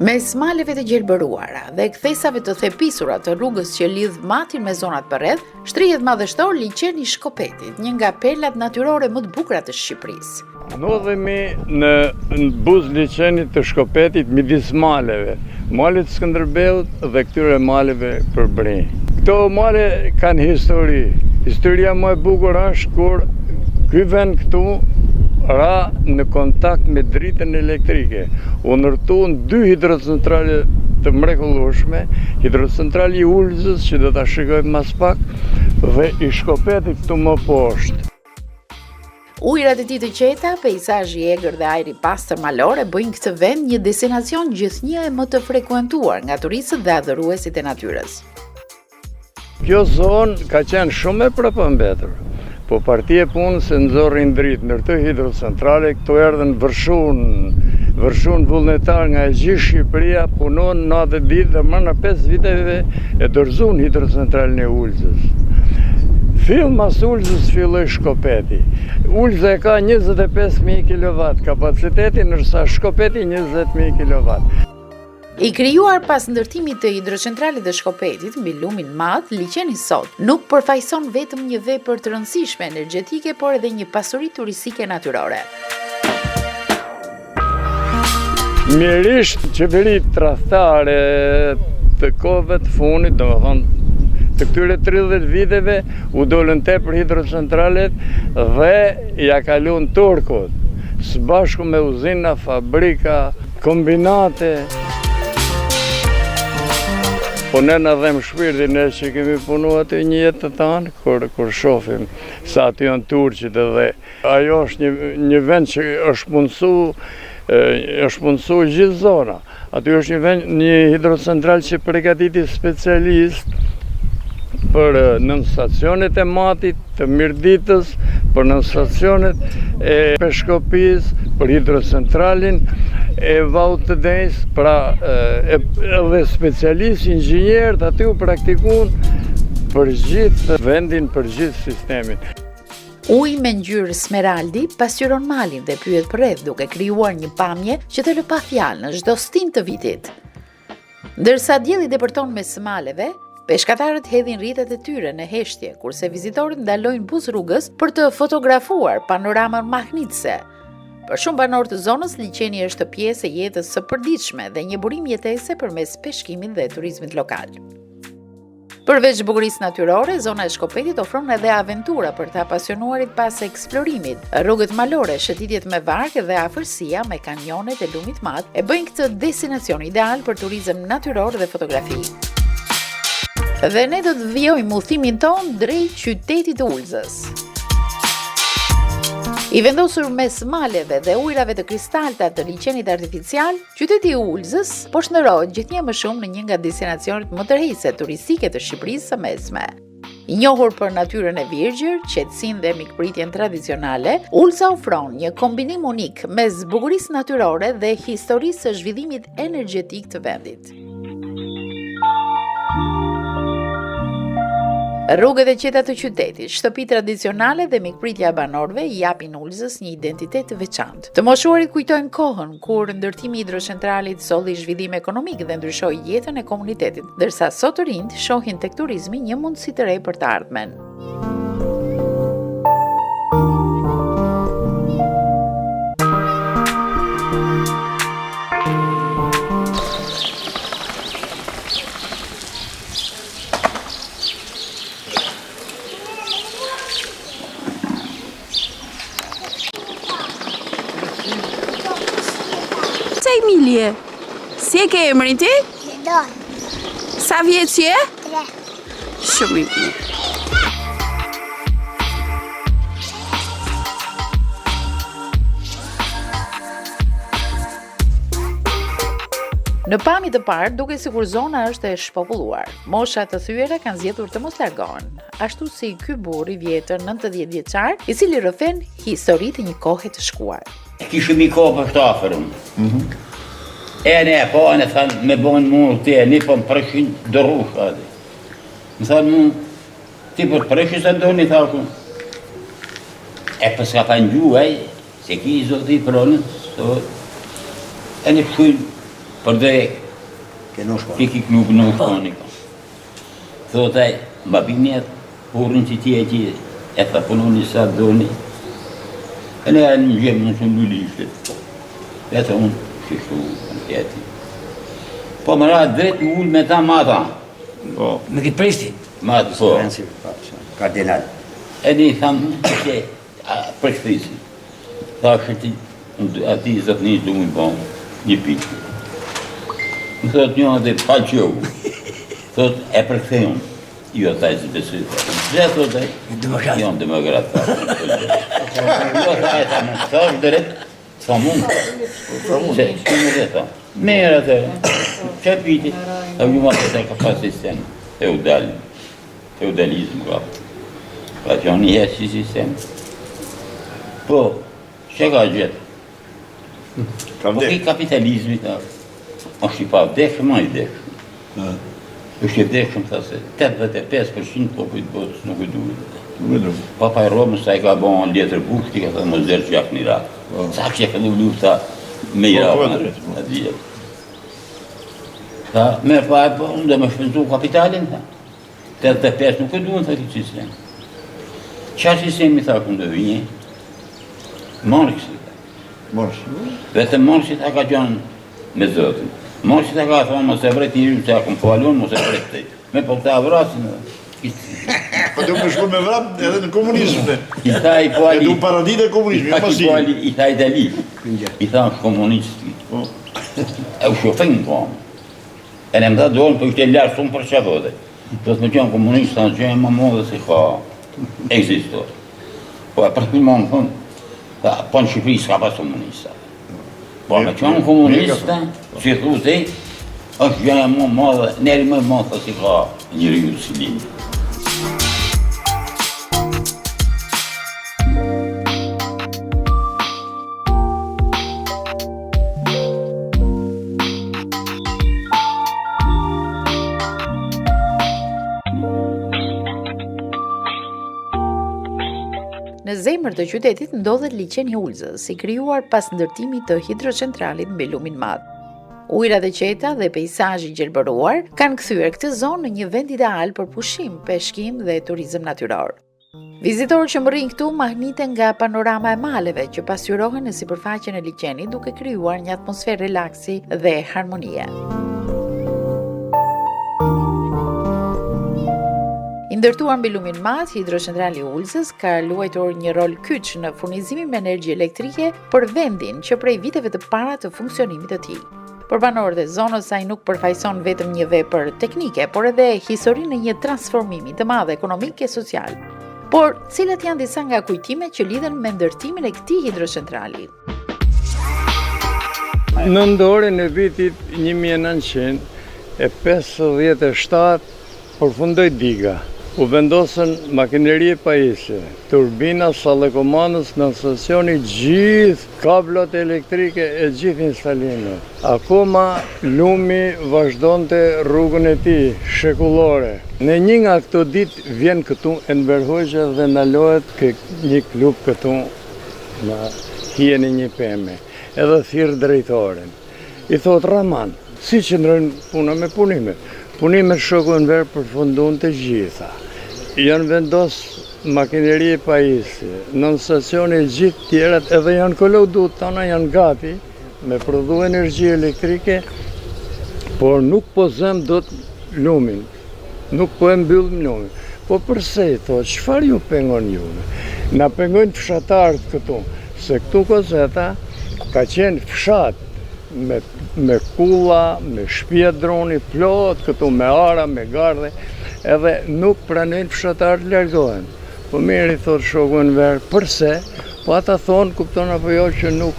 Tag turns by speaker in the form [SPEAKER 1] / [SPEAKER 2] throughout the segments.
[SPEAKER 1] Mes maleve të gjelbëruara dhe kthesave të thepisura të rrugës që lidh Matin me zonat përreth, shtrihet madhështor liçeni i Shkopetit, një nga perlat natyrore më të bukura të Shqipërisë.
[SPEAKER 2] Ndodhemi në buz liçenit të Shkopetit midis maleve, malit Skënderbeut dhe këtyre maleve përbrinj. Këto male kanë histori. Historia më e bukur është kur ky vend këtu ra në kontakt me dritën elektrike. U ndërtuan 2 hidrocentrale të mrekullueshme, hidrocentrali i Ulzës që do ta shikojmë mas pak dhe i Shkopetit këtu më poshtë.
[SPEAKER 1] Ujërat e tij të qeta, peizazhi i egër dhe ajri pastër malore bëjnë këtë vend një destinacion gjithnjë e më të frekuentuar nga turistët dhe adhuruesit e natyrës.
[SPEAKER 2] Kjo zonë ka qenë shumë e përpëmbetur. Po partia e punës se nxorrin dritë në këtë hidrocentrale, këtu erdhën vërshun vullnetar nga e gjithë Shqipëria, punon natë e ditë dhe më në 5 viteve e dorëzuan hidrocentralin e Ulzës. Fill mas Ulzës filloi Shkopeti. Ulza ka 25.000 kW kapaciteti, ndërsa Shkopeti 20.000 kW.
[SPEAKER 1] I krijuar pas ndërtimit të hidrocentralit të Shkopetit mbi lumin madh, liçeni sot nuk përfaqëson vetëm një vepër të rëndësishme energjetike, por edhe një pasuri turistike natyrore.
[SPEAKER 2] Mirisht qeveritë tradhtare të kohëve të fundit, domethënë të këtyre 30 viteve, u dolën tepër hidrocentralet dhe ja kalon turkut, së bashku me uzina, fabrika, kombinate. Po ne na dhem shpirtin ne që kemi punu aty një jetë të tanë, kur shohim sa aty janë turqit dhe ajo është një vend që është mundsu gjithë zona. Aty është një hidrocentral që përgatiti specialist për nën stacionet e Matit, të Mirditës, për nën stacionet e Peshkopis, për hidrocentralin e Vaut të Denjës, pra edhe specialist, inxhinierët aty u praktikun për gjithë vendin, për gjithë sistemin.
[SPEAKER 1] Uji me ngjyrë smeraldi pasqyron malin dhe pyet përreth, duke krijuar një pamje që të lë pa fjalë në çdo stin të vitit. Ndërsa dielli depërton mes maleve, peshkatarët hedhin rritet e tyre në heshtje, kurse vizitorët ndalojnë buz rrugës për të fotografuar panoramën mahnitëse. Për shumë banorë të zonës, liçeni është pjesë e jetës së përditshme dhe një burim jetese përmes peshkimit dhe turizmit lokal. Përveç bukurisë natyrore, zona e Shkopetit ofron edhe aventura për të apasionuarit pas eksplorimit. Rrugët malore, shëtitjet me varg dhe afërsia me kanjonet e lumit madh e bëjnë këtë destinacion ideal për turizëm natyror dhe fotografi. Dhe ne do të vijojmë udhimin ton drejt qytetit të Ulzës. I vendosur mes maleve dhe ujrave të kristalta të liçenit artificial, qyteti i Ulzës po shndërrohet gjithnjë më shumë në një nga destinacionet më tërheqëse turistike të Shqipërisë së Mesme. I njohur për natyrën e virgjër, qetësinë dhe mikpritjen tradicionale, Ulza ofron një kombinim unik mes bukurisë natyrore dhe historisë së zhvillimit energjetik të vendit. Rrugët e qeta të qytetit, shtëpi tradicionale dhe mikpritja e banorëve i japin Ulzës një identitet të veçantë. Të moshuarit kujtojnë kohën kur ndërtimi i hidrocentralit solli zhvillim ekonomik dhe ndryshoi jetën e komunitetit, ndërsa sot të rinjt shohin tek turizmi një mundësi të re për të ardhmen.
[SPEAKER 3] Emilie, si e ke emrin ti?
[SPEAKER 4] Don.
[SPEAKER 3] Sa vjeç je?
[SPEAKER 4] 3.
[SPEAKER 3] Shumë i mirë.
[SPEAKER 1] Në pamje të parë, duke sikur zona është e shpopulluar. Moshat të thyera kanë zgjedhur të mos largohen, ashtu si ky burr i vjetër 90 vjeçar, i cili rrëfen historitë e një kohe të shkuar.
[SPEAKER 4] Kishim i kohë për këtë aferën. E ne po, ne thanë, me bënë mund të e, një po më preshin dërush, adi. Më thanë mund, ti për preshin se ndoni, thashun. E për s'ka pa ngjuaj, se ki i zotë i pronës, e ne pëshujnë, për dhe ki nuk shkoni. Thotaj, mba binjet, urën që ti e që e tha punoni sa doni. E ne e në gjemë në shumë lulishtet. E të unë, kështu, në tjeti. Po më ratë drejt më ullë me ta mata.
[SPEAKER 5] Me këtë presti?
[SPEAKER 4] Matë, po.
[SPEAKER 5] Kardinal.
[SPEAKER 4] E ne i thamë, që prestisi. Tha shëti, ati zëtë një du më bëmë, një pikë. Më thot një dhe falë qogu. Thot, e përkthejun. Jo, taj zë besoj. Zë, thot, jo, demokrat. Jo, taj, ta më thash dërët, sa mund. Se, që më dhe tha. Merë atë, që piti. A një matë të ka pas sistem. Feudalizm, ka. Ka që një jetë si sistem. Po, që ka gjithë? Po ki kapitalizmi, ta. është i pa vdekshëm, ma i vdekshëm. është i vdekshëm, thase, 85% popujt botës nuk i duhet. Papa i Romës sa i ka bon letër bushti, ka thë mos dërë që jakë një ratë. Sa kështë e fillu lufta me i ratë, në dhjetë. Tha, merë pa e po, unë dhe me shpenzu kapitalin, tha. 85 nuk i duhet, tha këtë sistem. Qa sistemi, tha, këmë dhe vinje? Marxi. Vetëm Marxi ta ka qënë me zotën. Marxi ta ka thonë, mos e vret njëri se akëm falon, mos e vret të. Me po këta vrasin.
[SPEAKER 6] Po du më shku me vrat edhe në komunizmë.
[SPEAKER 4] I tha i po ali.
[SPEAKER 6] E du paradit e komunizmë,
[SPEAKER 4] I tha i tha i dali. I tha është komunisti. E u shofin në tonë. E në më tha dollën, po ishte lërë shumë për që thote. Do të më qënë komunistë, ta në qënë më modhe se ka eksistor. Po e për të më në thonë, po në Shqipëri s'ka pas komunista. Po me qënë komunista, që thu se, është gjëja më madhe, neri më madhe si ka njëri ju si linë.
[SPEAKER 1] Në zemër të qytetit ndodhet liçeni i Ulzës, i krijuar pas ndërtimit të hidrocentralit mbi lumin madh. Ujërat e qeta dhe peizazhi gjelbëruar kanë kthyer këtë zonë në një vend ideal për pushim, peshkim dhe turizëm natyror. Vizitorët që mërrin këtu mahniten nga panorama e maleve që pasqyrohen në sipërfaqen e liçenit duke krijuar një atmosferë relaksi dhe harmonie. I ndërtuar mbi lumin madh, hidrocentrali i Ulzës ka luajtur një rol kyç në furnizimin me energji elektrike për vendin që prej viteve të para të funksionimit të tij. Për banorët e zonës ai nuk përfaqëson vetëm një vepër teknike, por edhe historinë e një transformimi të madh ekonomik e social. Por cilat janë disa nga kujtimet që lidhen me ndërtimin e këtij hidrocentrali?
[SPEAKER 2] Në ndorin e vitit 1957 përfundoi diga. U vendosën makinerie pajisje, turbina sallekomanës në stacioni, gjithë kablot elektrike e gjithë instalimet. Akoma lumi vazhdonte rrugën e tij shekullore. Në një nga këto ditë vjen këtu Enver Hoxha dhe ndalohet një klub këtu në hijen e një peme. Edhe thirr drejtoren. I thot Raman, si qëndrojnë puna me punimet? Punimet shoku Enver përfundon të gjitha. Janë vendos makinerie pajisje, në stacione gjithë tjerat edhe janë kolaudu, tana janë gati me prodhu energji elektrike, por nuk po zëm do të lumin, nuk po e mbyllim lumin. Po përse i thot, çfarë ju pengon juve? Na pengojnë fshatarët këtu, se këtu Kozeta ka qenë fshat me kulla, me shtëpia droni, plot këtu me ara, me gardhe, edhe nuk pranojnë fshatarët largohen. Po mirë i thot shoku Enver, përse? Po ata thonë, kupton apo jo, që nuk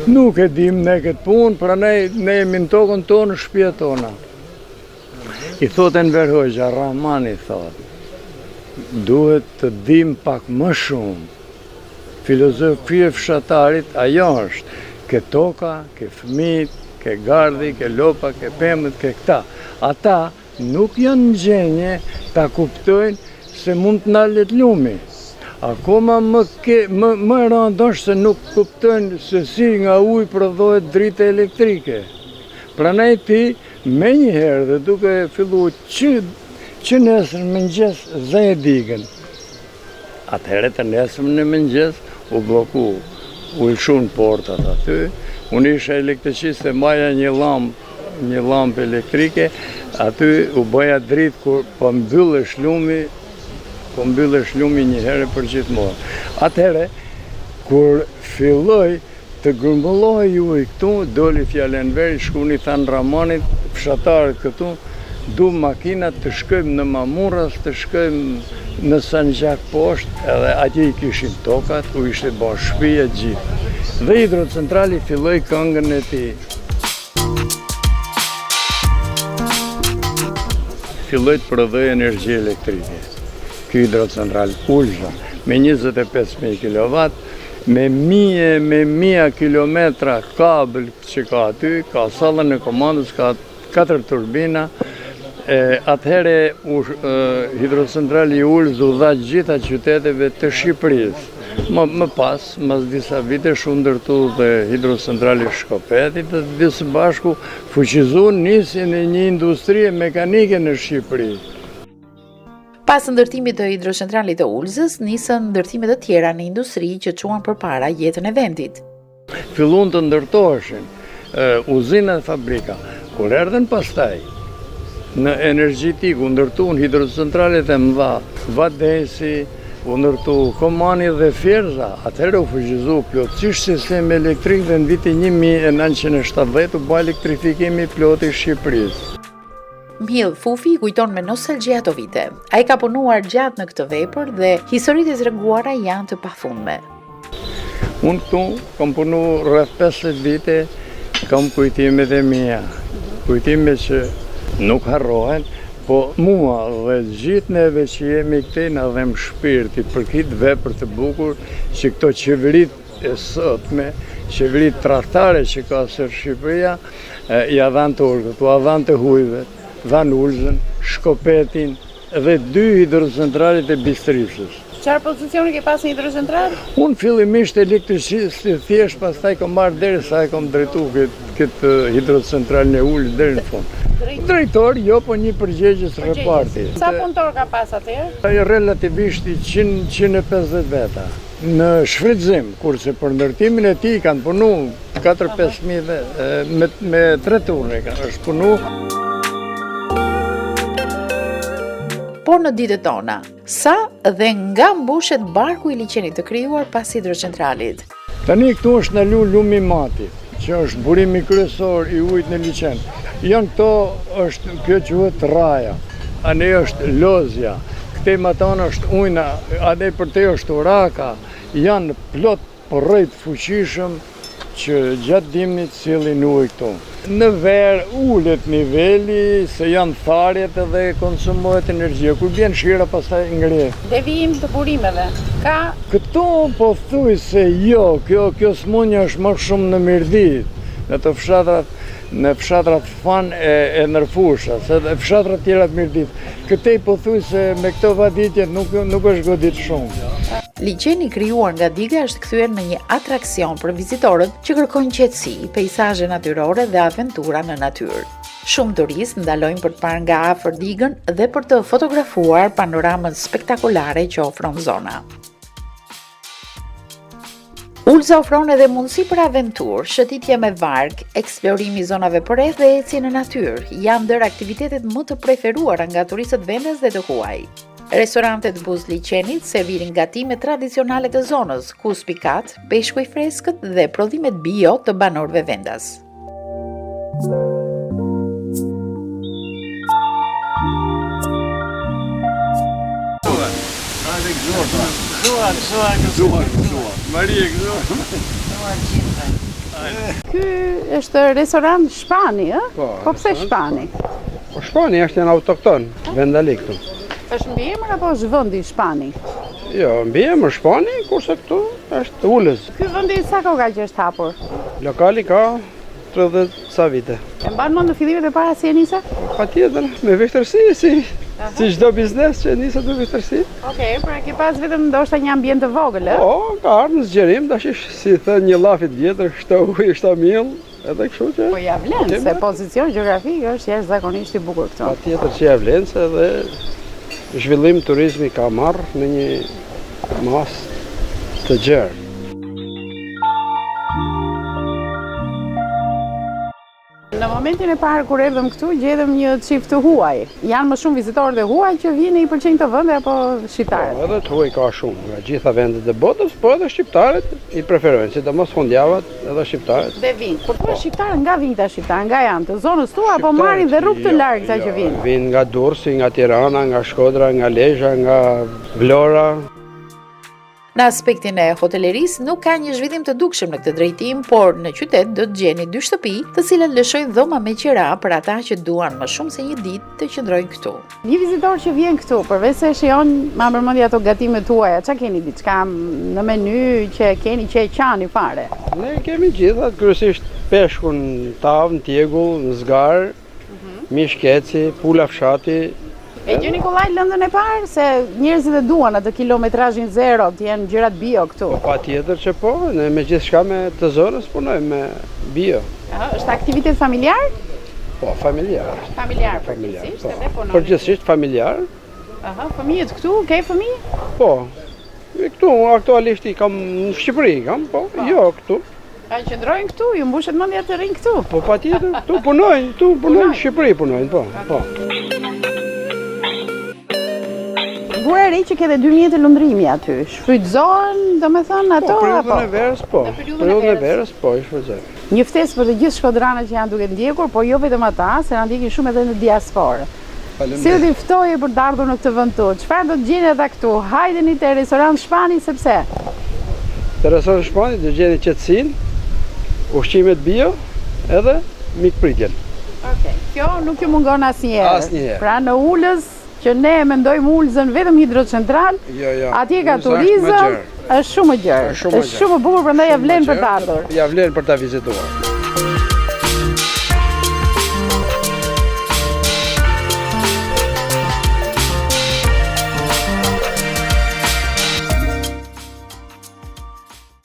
[SPEAKER 2] Nuk e dim ne këtë punë, pra ne jemi në tokën tonë, në shtëpia tona. I thot Enver Hoxha, Rahmani thot, duhet të dim pak më shumë. Filozofia e fshatarit ajo është, ke toka, ke fëmijët, ke gardi, ke lopa, ke pemët, ke këta. Ata nuk janë në gjenje ta kuptojnë se mund të ndalet lumi. Akoma më rëndë është se nuk kuptojnë se si nga ujë prodhohet drita elektrike. Prandaj ti me njëherë dhe duke fillu që nesër mëngjes dhe e digën. Atëherë të nesër në mëngjes u bloku, u lëshun portat aty. Unë isha elektricist e maja një lampë elektrike, aty u bëja dritë kur po mbyllesh lumi një herë për gjithmonë. Atëherë, kur filloj të grumbullohej ujë këtu, doli fjala Enveri, shkuni thanë Ramanit, fshatarët këtu, du makinat të shkojmë në Mamurras, të shkojmë në Sanxhak poshtë, edhe atje i kishim tokat, u ishte bërë shtëpia gjithë. Dhe hidrocentrali filloi këngën e tij. Filloi të prodhojë energji elektrike. Ky hidrocentral Ulza me 25.000 kW, me mija kilometra kabel që ka aty, ka sallën e komandës, ka 4 turbina. Atëhere hidrocentrali Ulza u dha gjitha qyteteve të Shqipërisë. Më pas, mas disa vitesh u ndërtu dhe hidrocentrali Shkopetit dhe disë bashku fuqizu nisjen e një industrie mekanike në Shqipëri.
[SPEAKER 1] Pas ndërtimit të hidrocentralit të Ulzës, nisën ndërtimet të tjera në industri që quan përpara jetën e vendit.
[SPEAKER 2] Fillun të ndërtoheshin uzina dhe fabrika, kur erdhen pastaj në energjetik u ndërtuan hidrocentralet e mëdha, Vadesi, u ndërtu Komani dhe Fjerza, atëherë u fuqizu plotësisht sistemi elektrik dhe në vitin 1970 u bë elektrifikimi plot i Shqipërisë.
[SPEAKER 1] Mhill Fufi kujton me nostalgji ato vite. Ai ka punuar gjatë në këtë vepër dhe historitë e treguara janë të pafundme.
[SPEAKER 2] Unë këtu kam punu rreth 50 vite, kam kujtimet e mia. Kujtime që nuk harrohen, po mua dhe gjithë neve që jemi këtej na dhem shpirti për këtë vepër të bukur që këto qeverit e sotme, qeverit tradhtare që ka sër Shqipëria, ja dhanë turkët, u dhanë të hujvet, dhanë Ulzën, Shkopetin dhe 2 hidrocentralit e Bistrisës.
[SPEAKER 3] Çfarë pozicioni ke pas në hidrocentral?
[SPEAKER 2] Unë fillimisht elektricist thjesht, pastaj kam marrë derisa e kam drejtu këtë hidrocentralin e Ulës deri në fund. Drejtor, jo, po një përgjegjës reparti.
[SPEAKER 3] Sa punëtor ka pas atëherë?
[SPEAKER 2] Relativisht 150 veta. Në shfrytëzim, kurse për ndërtimin e tij kanë punu 4-5.000 me 3 turne është punu.
[SPEAKER 1] Por në ditët tona, sa dhe nga mbushet barku i liçenit të krijuar pas hidrocentralit.
[SPEAKER 2] Tani këtu është në lumi mati, që është burimi kryesor i ujit në liçen. Janë këto, kjo quhet raja, ane është lozja, këtej matan është ujna, ane për te është uraka, janë plot përrejt fuqishëm që gjatë dimnit sillin ujë këtu. Në verë ulet niveli, se janë tharjet edhe konsumohet energjia. Kur bjen shira pastaj ngrihet.
[SPEAKER 3] Devijim të burimeve. Ka?
[SPEAKER 2] Këto po thuj se jo, kjo smunja është më shumë në Mirdit, në të fshatrat Fan e Nërfusha, se dhe fshatrat tjera të Mirdit. Këtej po thuj se me këto vaditje nuk është godit shumë.
[SPEAKER 1] Liçeni krijuar nga diga është kthyer në një atraksion për vizitorët që kërkojnë qetësi, peizazhe natyrore dhe aventura në natyrë. Shumë turistë ndalojnë për të parë nga afër digën dhe për të fotografuar panoramën spektakolare që ofron zona. Ulza ofron edhe mundësi për aventurë, shëtitje me varg, eksplorimi zonave përreth dhe ecje në natyrë. Janë ndër aktivitetet më të preferuara nga turistët vendas dhe të huaj. Restorantet Buz Liçenit servirin gatimet tradicionale të zonës, ku spikat, peshku i freskët dhe prodhimet bio të banorëve vendas.
[SPEAKER 2] Maria,
[SPEAKER 3] Ky është restorant Shpani, ë? Po pse Shpani?
[SPEAKER 7] Po Shpani është një autokton, vendalik këtu.
[SPEAKER 3] Është mbiemër apo është vendi Shpani?
[SPEAKER 7] Jo, mbiemër Shpani, kurse këtu është Ulës.
[SPEAKER 3] Ky vendi sa kohë që është hapur?
[SPEAKER 7] Lokali ka 30 sa vite.
[SPEAKER 3] E mban mend në fillimet e para si e nisa?
[SPEAKER 7] Patjetër, me vështirësi si çdo biznes që niset me vështirësi.
[SPEAKER 3] Okej, pra ke pas vetëm ndoshta një ambient të vogël, ë?
[SPEAKER 7] Po, ka ardhur në zgjerim, tash si thënë një llafi tjetër, kështu uji, kështu miell, edhe kështu që.
[SPEAKER 3] Po ja vlen se pozicion gjeografik është jashtëzakonisht i bukur këtu.
[SPEAKER 7] Patjetër që ja vlen se edhe zhvillim turizmi ka marrë në një mas të gjerë.
[SPEAKER 3] Në momentin e parë kur erdhëm këtu, gjetëm një çift të huaj. Janë më shumë vizitorë të huaj që vinë i pëlqejnë të vende apo shqiptarët?
[SPEAKER 7] Po, edhe të huaj ka shumë, nga gjitha vendet e botës, po edhe shqiptarët i preferojnë, sidomos fundjavat edhe shqiptarët.
[SPEAKER 3] Dhe vinë. Kur thua shqiptarë, nga vinë ta shqiptarë, nga janë të zonës tua apo marrin dhe rrugë të largëta që vinë?
[SPEAKER 7] Vinë nga Durrësi, nga Tirana, nga Shkodra, nga Lezhë, nga Vlora.
[SPEAKER 1] Në aspektin e hotelerisë nuk ka një zhvillim të dukshëm në këtë drejtim, por në qytet do të gjeni 2 shtëpi, të cilat lëshojnë dhoma me qira për ata që duan më shumë se një ditë të qëndrojnë këtu.
[SPEAKER 3] Një vizitor që vjen këtu, përveç se shijon ma përmendja ato gatimet tuaja, çka keni diçka në meny që keni që e qani fare?
[SPEAKER 7] Ne kemi gjitha, kryesisht peshkun, tavë, tjegull, zgar, mish keci, pula fshati.
[SPEAKER 3] E gjë Nikolaj lëndën e parë se njerëzit e duan atë kilometrazhin zero, të jenë gjërat bio këtu.
[SPEAKER 7] Patjetër që po, ne me gjithçka me të zonës punojmë me bio.
[SPEAKER 3] Është aktivitet familjar?
[SPEAKER 7] Po, familjar.
[SPEAKER 3] Familjar përgjithsisht,
[SPEAKER 7] po.
[SPEAKER 3] edhe punoni.
[SPEAKER 7] Përgjithsisht familjar.
[SPEAKER 3] Fëmijët këtu, ke fëmijë?
[SPEAKER 7] Po. Këtu aktualisht i kam në Shqipëri kam, po, jo këtu.
[SPEAKER 3] Qëndrojnë këtu, ju mbushet mendja të rinj këtu?
[SPEAKER 7] Po patjetër, këtu punojnë, në Shqipëri punojnë, po.
[SPEAKER 3] Vura e re që ke dhe 2 mjetë lundrimi aty, shfrytëzohen, domethënë ato apo?
[SPEAKER 7] Periudhën e verës, po. Periudhën e verës, po, i shfrytëzojnë.
[SPEAKER 3] Një ftesë për të gjithë shkodranët që janë duke ndjekur, por jo vetëm ata, se na ndjekin shumë edhe në diasporë. Si do t'i ftoje për të ardhur në këtë vend tonë? Çfarë do të gjeni ata këtu? Hajdeni te restorant Shpani sepse?
[SPEAKER 7] Te restorant Shpani do gjeni qetësinë, ushqimet bio, edhe mikpritjen.
[SPEAKER 3] Okej. Kjo nuk ju mungon asnjëherë.
[SPEAKER 7] Asnjëherë.
[SPEAKER 3] Pra në Ulës që ne mendojmë Ulëzën vetëm hidrocentral,
[SPEAKER 7] Jo.
[SPEAKER 3] atje ka turizëm, është shumë e gjerë. Është shumë e bukur, prandaj ja vlen për të ardhur.
[SPEAKER 7] Ja vlen për ta vizituar.